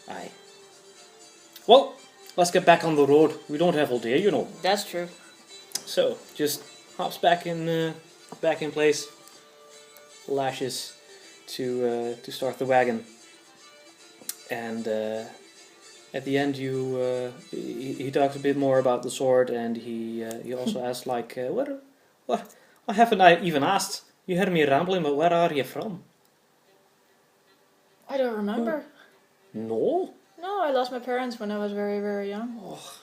Aye. Well, let's get back on the road. We don't have all day, you know. That's true. So, just hops back in place, lashes to start the wagon, and at the end, he talks a bit more about the sword, and he also asks like, what haven't I even asked? You heard me rambling, but where are you from? I don't remember. No. No, I lost my parents when I was very, very young. Oh.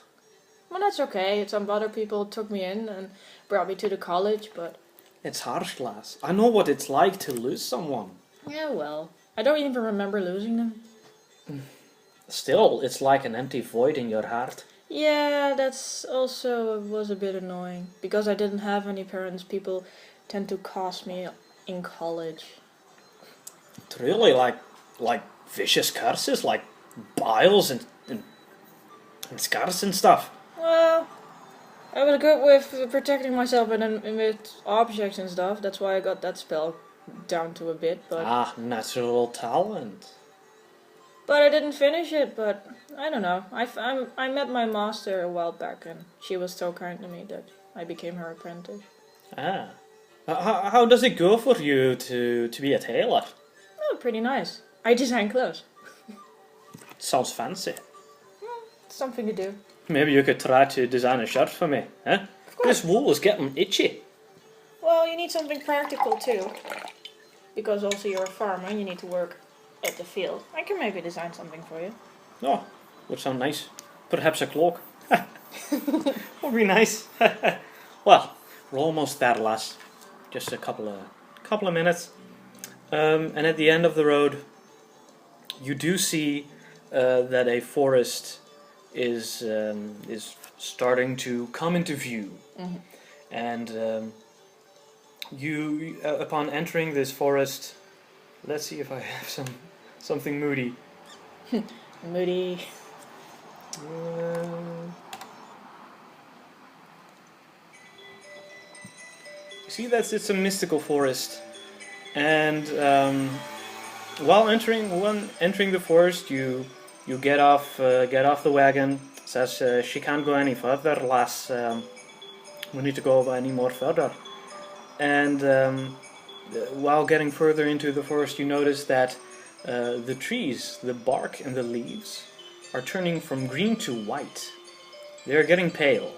Well, that's okay. Some other people took me in and brought me to the college, but... It's harsh, lass. I know what it's like to lose someone. Yeah, well. I don't even remember losing them. Still, it's like an empty void in your heart. Yeah, that's also was a bit annoying. Because I didn't have any parents, people tend to cost me in college. It's really like vicious curses, like biles and scars and stuff. Well, I was good with protecting myself and with objects and stuff. That's why I got that spell down to a bit. But natural talent. But I didn't finish it. But I don't know. I met my master a while back, and she was so kind to me that I became her apprentice. How does it go for you to be a tailor? Oh, pretty nice. I design clothes. Sounds fancy. Something to do. Maybe you could try to design a shirt for me, eh? This wool is getting itchy. Well, you need something practical too. Because also you're a farmer and you need to work at the field. I can maybe design something for you. Oh, would sound nice. Perhaps a cloak. Would be nice. Well, we're almost there, lass. Just a couple of minutes. And at the end of the road, you do see that a forest is starting to come into view, and you upon entering this forest, let's see if I have something moody. Moody. You see that it's a mystical forest, and while entering the forest, you get off the wagon. Says she can't go any further, lass. We need to go any more further. And while getting further into the forest, you notice that the trees, the bark and the leaves, are turning from green to white. They are getting pale.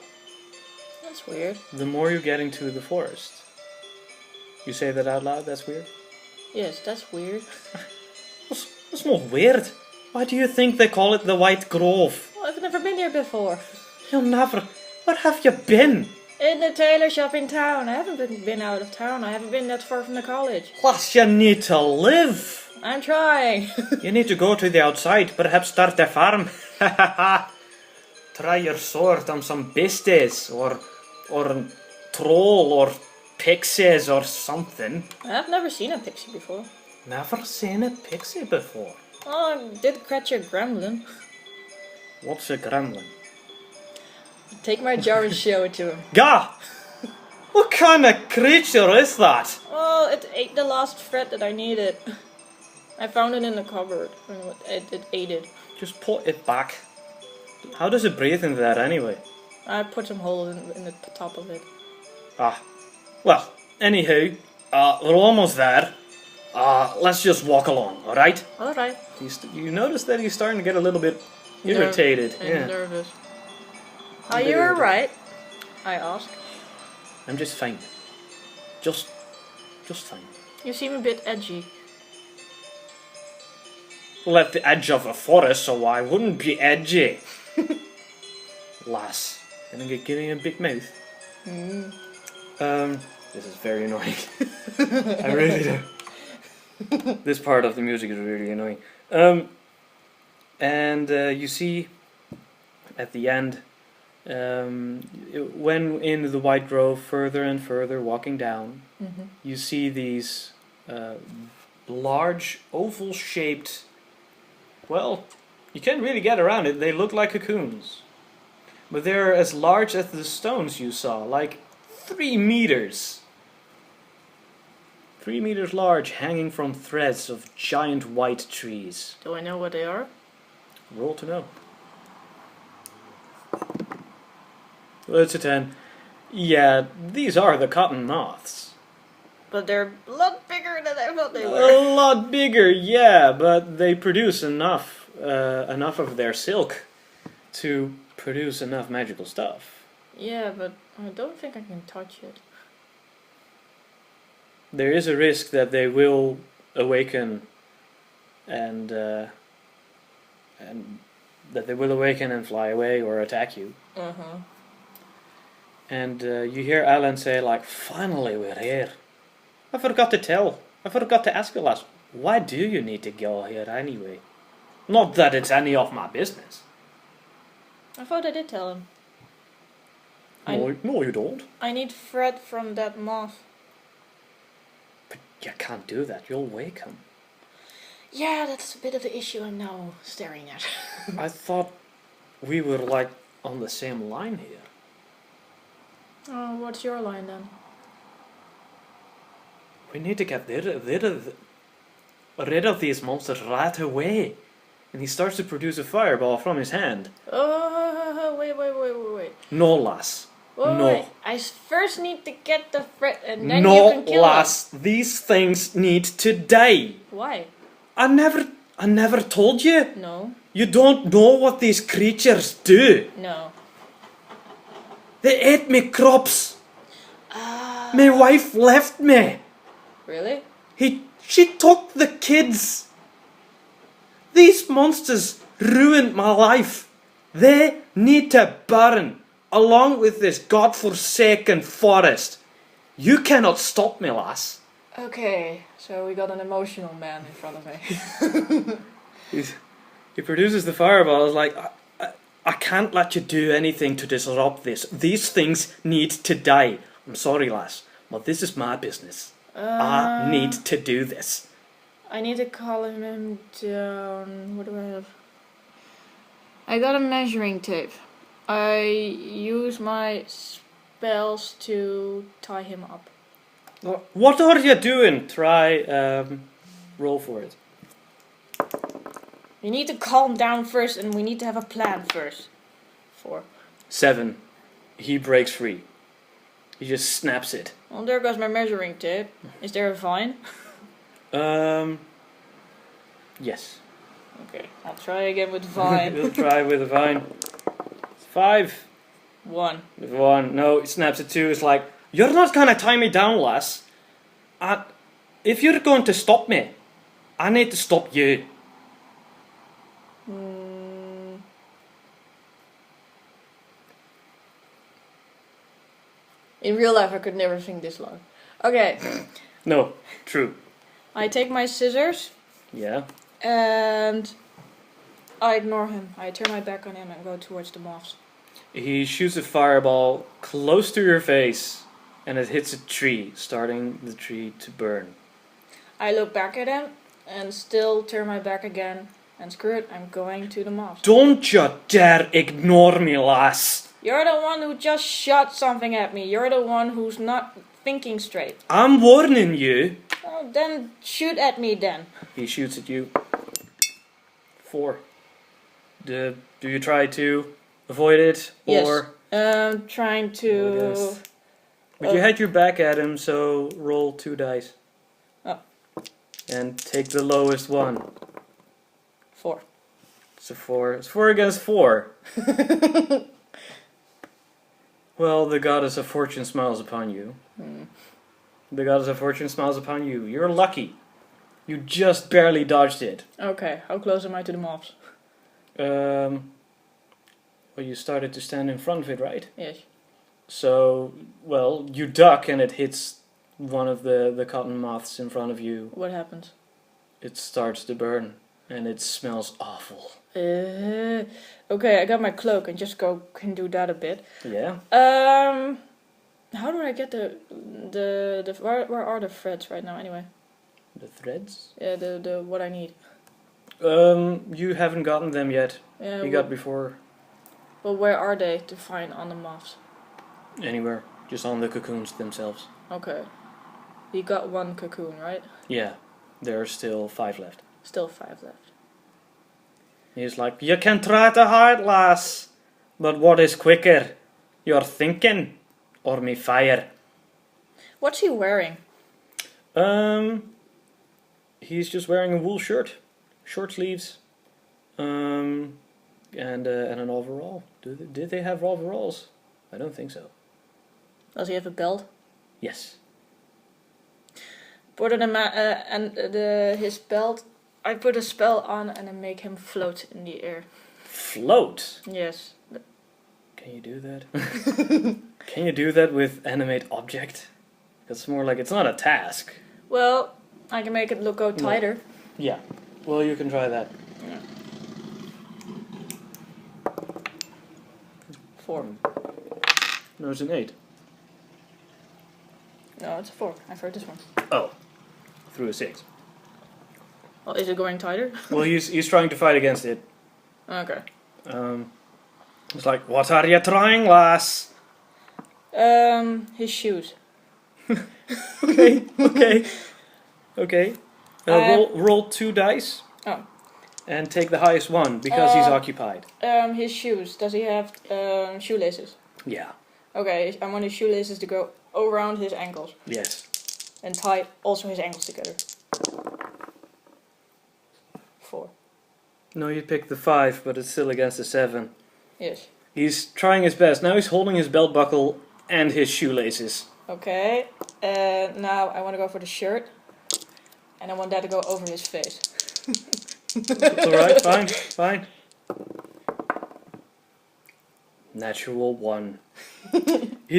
That's weird. The more you get into the forest. You say that out loud? That's weird? Yes, that's weird. That's not weird. Why do you think they call it the White Grove? Well, I've never been here before. You'll never... Where have you been? In the tailor shop in town. I haven't been out of town. I haven't been that far from the college. Plus, you need to live. I'm trying. You need to go to the outside, perhaps start a farm. Try your sword on some beasties, or a troll, or pixies, or something. I've never seen a pixie before. Never seen a pixie before. Oh, I did catch a gremlin. What's a gremlin? Take my jar and show it to him. Gah! What kind of creature is that? Oh, it ate the last thread that I needed. I found it in the cupboard, and it ate it. Just put it back. How does it breathe into that anyway? I put some holes in the top of it. Well, anywho, we're almost there. Let's just walk along, alright? Alright. You notice that he's starting to get a little bit irritated. And nervous. Are you alright? I ask. I'm just fine. Just fine. You seem a bit edgy. Well, at the edge of a forest, so I wouldn't be edgy. Lass, gonna get giving a big mouth. This is very annoying. I really do. This part of the music is really annoying. And you see at the end, when in the White Grove, further and further walking down, you see these large oval-shaped, well, you can't really get around it, they look like cocoons. But they're as large as the stones you saw, like 3 meters. 3 meters large, hanging from threads of giant white trees. Do I know what they are? Roll to know. Well, it's a 10. Yeah, these are the cotton moths. But they're a lot bigger than I thought they A were. lot bigger, yeah, but they produce enough of their silk to produce enough magical stuff. Yeah, but I don't think I can touch it. There is a risk that they will awaken and fly away or attack you. Uh-huh. And you hear Alan say, like, finally we're here. I forgot to ask you last, why do you need to go here anyway? Not that it's any of my business. I thought I did tell him. No, you don't. I need thread from that moth. But you can't do that, you'll wake him. Yeah, that's a bit of the issue I'm now staring at. I thought we were, like, on the same line here. Oh, what's your line then? We need to get rid of these monsters right away. And he starts to produce a fireball from his hand. Oh, wait. No, lass. No. Wait. I first need to get the thread and then you can kill lass. These things need to die. Why? I never told you. No. You don't know what these creatures do. No. They ate me crops. My wife left me. Really? She took the kids. These monsters ruined my life. They need to burn, along with this godforsaken forest. You cannot stop me, lass. Okay, so we got an emotional man in front of me. He produces the fireball. It's like, I can't let you do anything to disrupt this. These things need to die. I'm sorry, lass, but this is my business. I need to do this. I need to calm him down. What do I have? I got a measuring tape. I use my spells to tie him up. What are you doing? Try, roll for it. You need to calm down first and we need to have a plan first. 4. 7. He breaks free. He just snaps it. Well, there goes my measuring tape. Is there a vine? Yes. Okay, I'll try again with vine. We'll try with a vine. 5. 1. 1. No, he snaps it 2. It's like, you're not gonna tie me down, lass. If you're going to stop me, I need to stop you. In real life, I could never think this long. Okay. No, true. I take my scissors. Yeah. And I ignore him. I turn my back on him and go towards the moths. He shoots a fireball close to your face, and it hits a tree, starting the tree to burn. I look back at him and still turn my back again. And screw it, I'm going to the moths. Don't you dare ignore me, lass. You're the one who just shot something at me. You're the one who's not thinking straight. I'm warning you. Oh, then shoot at me then. He shoots at you. 4. Do you try to avoid it? Or Yes. Trying to... But you had your back at him, so roll 2 dice. Oh. And take the lowest one. 4. It's a 4. It's 4 against 4. Well, the goddess of fortune smiles upon you. The goddess of fortune smiles upon you. You're lucky. You just barely dodged it. Okay, how close am I to the moths? Well, you started to stand in front of it, right? Yes. So, well, you duck and it hits one of the cotton moths in front of you. What happens? It starts to burn and it smells awful. Okay, I got my cloak and just can do that a bit. Yeah. How do I get the where are the threads right now anyway? The threads? Yeah, the what I need. You haven't gotten them yet. Yeah. You got before. Well, where are they to find on the moths? Anywhere, just on the cocoons themselves. Okay. You got 1 cocoon, right? Yeah, there are still 5 left. Still 5 left. He's like, you can try to hide, lass, but what is quicker? Your thinking or me fire? What's he wearing? He's just wearing a wool shirt, short sleeves, and an overall. Did they have overalls? I don't think so. Does he have a belt? Yes. Put his belt. I put a spell on and I make him float in the air. Float? Yes. Can you do that? Can you do that with animate object? It's more like it's not a task. Well, I can make it go tighter. Yeah. Well, you can try that. Yeah. 4. No, it's an 8. No, it's a 4. I've heard this one. Oh. Through a 6. Well, is it going tighter? Well, he's trying to fight against it. Okay. It's like, what are you trying, lass? His shoes. Okay. Roll 2 dice. Oh. And take the highest one, because he's occupied. His shoes. Does he have shoelaces? Yeah. Okay, I want his shoelaces to go around his ankles. Yes. And tie also his ankles together. 4. No, you picked the 5, but it's still against the 7. Yes. He's trying his best. Now he's holding his belt buckle and his shoelaces. Okay. Now I want to go for the shirt. And I want that to go over his face. It's alright, fine. Natural 1. He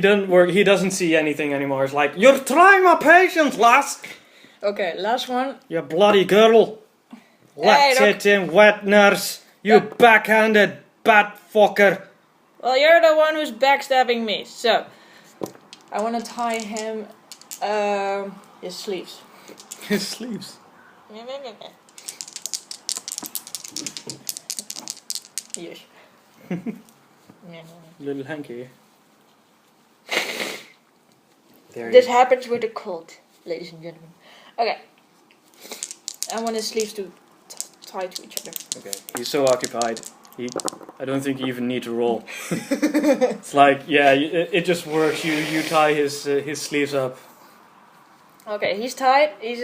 doesn't see anything anymore. It's like, you're trying my patience, lass! Okay, last one. You bloody girl! Let's it in wet nurse! You backhanded bat fucker! Well, you're the one who's backstabbing me. So, I want to tie him his sleeves. His sleeves? Yes. Little hanky. This happens with a cult, ladies and gentlemen. Okay. I want his sleeves to tie to each other. Okay. He's so occupied. I don't think you even need to roll. It's like, yeah, it just works. You tie his sleeves up. Okay, he's tied. He's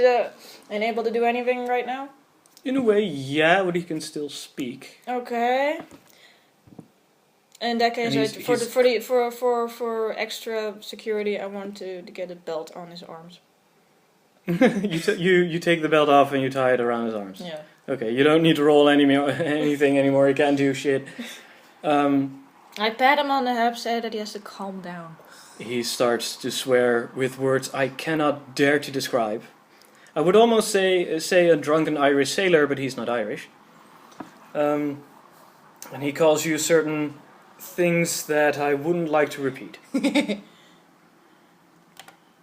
unable to do anything right now. In a way, yeah, but he can still speak. Okay. In that case, for extra security, I want to get a belt on his arms. you take the belt off and you tie it around his arms. Yeah. Okay, you don't need to roll anything anymore. You can't do shit. I pat him on the head, say that he has to calm down. He starts to swear with words I cannot dare to describe. I would almost say a drunken Irish sailor, but he's not Irish. And he calls you certain things that I wouldn't like to repeat.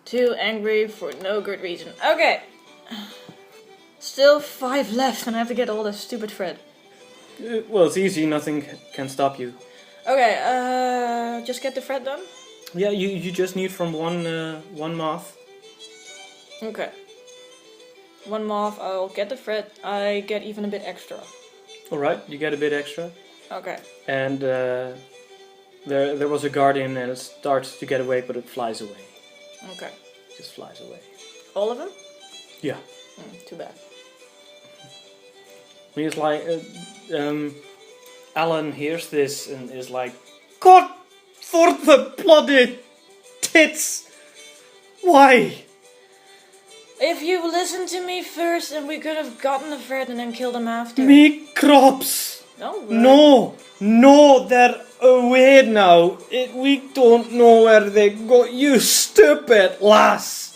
Too angry for no good reason. Okay. Still 5 left and I have to get all the stupid thread. Well, it's easy. Nothing can stop you. Okay, just get the thread done? Yeah, you just need from one moth. Okay. 1 moth, I'll get the thread. I get even a bit extra. Alright, you get a bit extra. Okay. And there was a guardian and it starts to get away, but it flies away. Okay. It just flies away. All of them? Yeah. Too bad. He's like, Alan hears this and is like, God for the bloody tits! Why? If you listened to me first, and we could have gotten the thread and then killed him after. Me crops! No. No, they're away now. We don't know where they go. You stupid lass!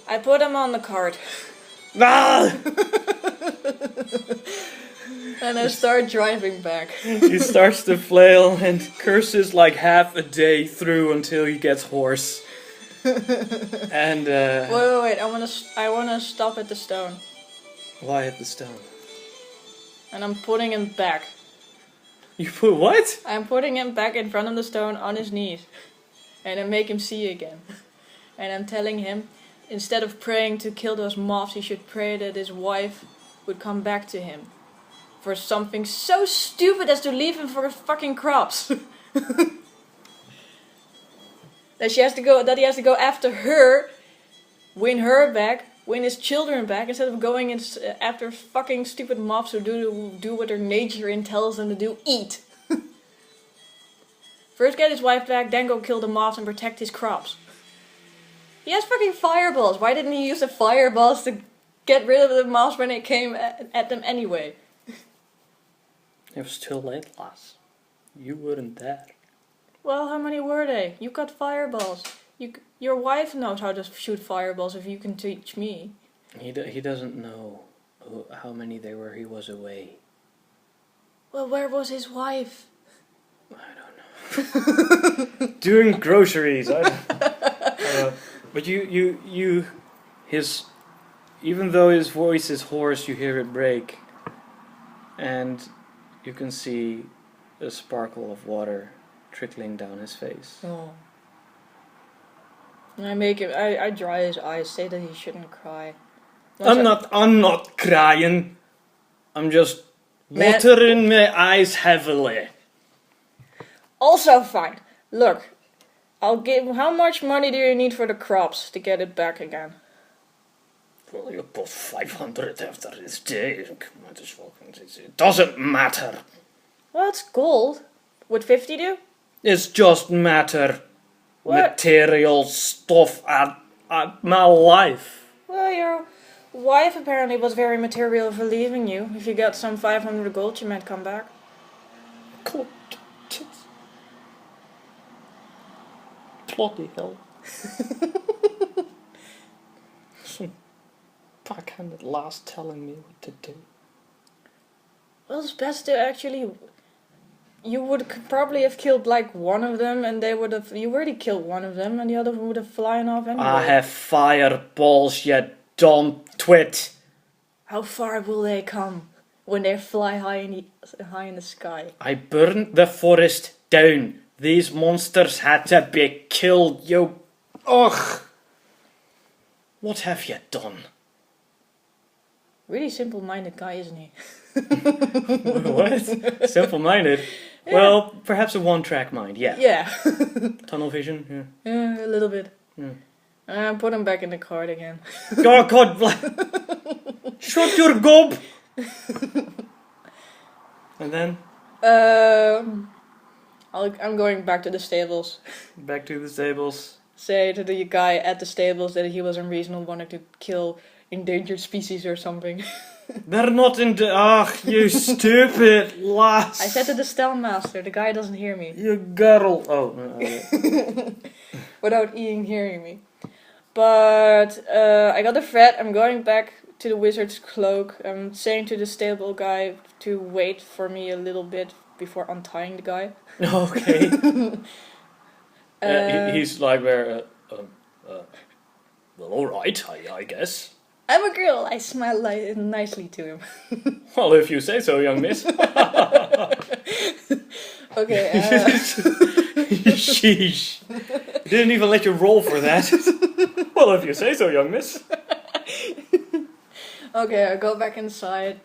I put him on the cart. Ah! And I start driving back. He starts to flail and curses like half a day through until he gets hoarse. And Wait! I wanna stop at the stone. Why at the stone? And I'm putting him back. You put what? I'm putting him back in front of the stone on his knees. And I make him see again. And I'm telling him, instead of praying to kill those moths, he should pray that his wife would come back to him. for something so stupid as to leave him for fucking crops. That he has to go after her, win her back, win his children back, instead of going after fucking stupid mobs who do what their nature tells them to do, eat. First get his wife back, then go kill the mobs and protect his crops. He has fucking fireballs. Why didn't he use the fireballs to get rid of the mobs when they came at them anyway? It was too late, lass. You weren't there. Well, how many were they? You got fireballs. Your wife knows how to shoot fireballs if you can teach me. He doesn't know how many there were. He was away. Well, where was his wife? I don't know. Doing groceries. I don't know. But even though his voice is hoarse, you hear it break. And you can see a sparkle of water trickling down his face. Oh. And I dry his eyes, say that he shouldn't cry. I'm not crying. I'm just watering my eyes heavily. Also fine. Look, how much money do you need for the crops to get it back again? Well, you put 500 after this day. It doesn't matter. Well, it's gold. Would 50 do? It's just matter. What? Material stuff at my life. Well, your wife apparently was very material for leaving you. If you got some 500 gold, you might come back. God, bloody hell. Some backhanded lass telling me what to do. Well, it's best to actually... You would probably have killed like one of them, and you already killed one of them, and the other one would have flown off anyway. I have fireballs, you dumb twit. How far will they come when they fly high in the sky? I burned the forest down. These monsters had to be killed, you... Ugh! What have you done? Really simple-minded guy, isn't he? What? Simple-minded? Yeah. Well, perhaps a one-track mind, yeah. Yeah. Tunnel vision, yeah. Yeah, a little bit. Yeah. Put him back in the cart again. God, shut your gob! And then? I'm going back to the stables. Back to the stables. Say to the guy at the stables that he was unreasonable, wanting to kill endangered species or something. They're not in the... Ugh, you stupid lass. I said to the Stellmaster, the guy doesn't hear me. You girl. Oh, no, okay. Without hearing me. But I got a threat. I'm going back to the wizard's cloak. I'm saying to the stable guy to wait for me a little bit before untying the guy. Okay. He's like, well, alright, I guess. I'm a girl. I smile nicely to him. Well, if you say so, young miss. Okay. Sheesh. Didn't even let you roll for that. Well, if you say so, young miss. Okay, I go back inside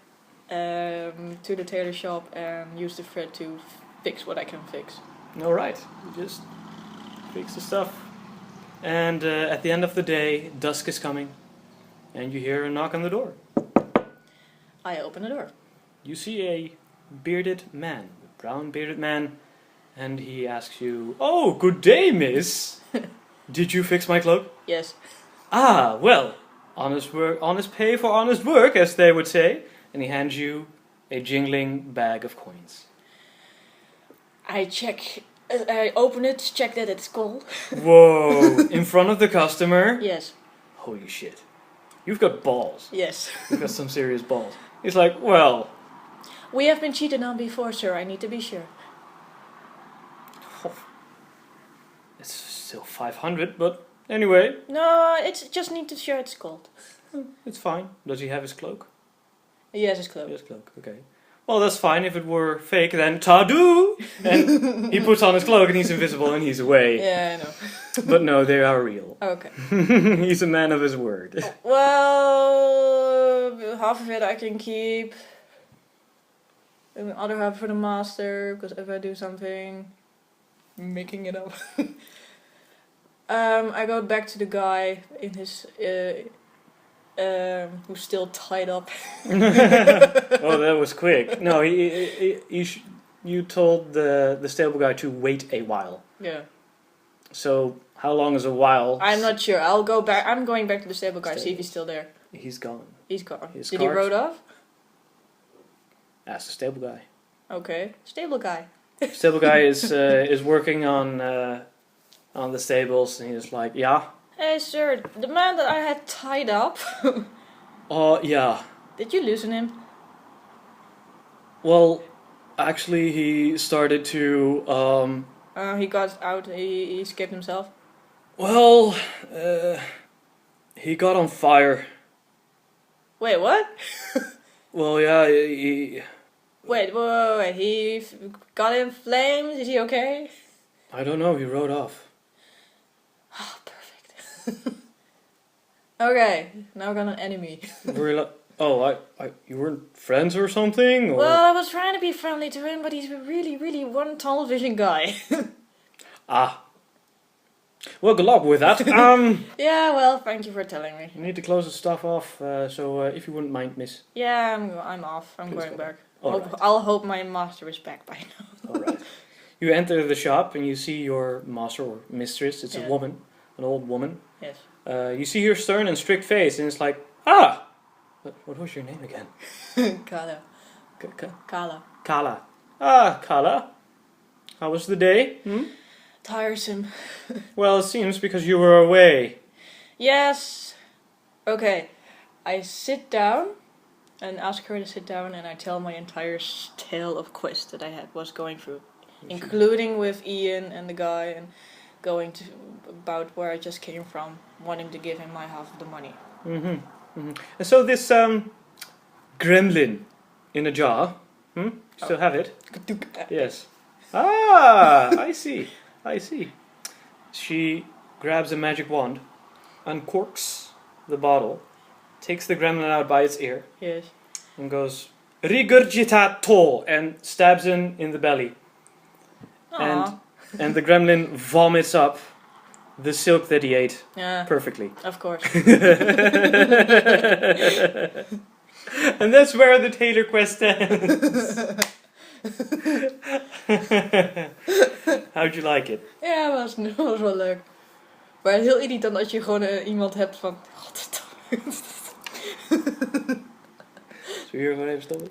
to the tailor shop and use the thread to fix what I can fix. Alright, you just fix the stuff. And at the end of the day, dusk is coming. And you hear a knock on the door. I open the door. You see a bearded man, a brown bearded man, and he asks you, "Oh, good day, miss. Did you fix my cloak?" Yes. Ah, well, honest work, honest pay for honest work, as they would say. And he hands you a jingling bag of coins. I open it, check that it's gold. Whoa, in front of the customer? Yes. Holy shit. You've got balls. Yes. You've got some serious balls. He's like, well... We have been cheated on before, sir. I need to be sure. Oh, it's still 500, but anyway. No, it's just need to show it's gold. It's fine. Does he have his cloak? Yes, his cloak. His cloak, okay. Well, that's fine. If it were fake, then ta-doo! And he puts on his cloak and he's invisible and he's away. Yeah, I know. But no, they are real. Okay. He's a man of his word. Well, half of it I can keep. and the other half for the master, because if I do something, making it up, I go back to the guy in his who's still tied up. Oh, that was quick. No, you told the stable guy to wait a while. Yeah. So how long is a while? I'm not sure. I'll go back. I'm going back to the stable guy, see if he's still there. He's gone. He's gone. His Did he cart? rode off? Ask the stable guy. Okay. Stable guy. Stable guy is working on the stables, and he's like, yeah. Hey sir, the man that I had tied up. Oh yeah. Did you loosen him? Well, actually, he started to He got out. He escaped himself. Well, he got on fire. Wait, what? Well, yeah, he Wait. He got in flames. Is he okay? I don't know. He rode off. Oh, perfect. Okay, now I got an enemy. You weren't friends or something? Or? Well, I was trying to be friendly to him, but he's a really, really one tunnel vision guy. Ah. Well, good luck with that. Yeah, well, thank you for telling me. You need to close the stuff off, so if you wouldn't mind, miss. Yeah, I'm off. I'm Please going go. back. Alright. I'll hope my master is back by now. Alright. You enter the shop and you see your master or mistress. It's Yeah. a woman, an old woman. Yes. You see her stern and strict face, and it's like, ah! What was your name again? Kala. Kala. Kala. Ah, Kala. How was the day? Tiresome. Well, it seems because you were away. Yes. Okay. I sit down and ask her to sit down, and I tell my entire tale of quest that I was going through, including with Ian and the guy, and going to about where I just came from, wanting to give him my half of the money. And so this gremlin in a jar, you still have it? Yes. Ah, I see. She grabs a magic wand, uncorks the bottle, takes the gremlin out by its ear, Yes. and goes, Rigurgitato, and stabs him in the belly. Aww. And the gremlin vomits up the silk that he ate Yeah. perfectly. Of course. And that's where the Tailor Quest ends. How'd you like it? Ja, was wel leuk. Maar heel irritant als je gewoon iemand hebt van... Zullen we hier gewoon even stoppen?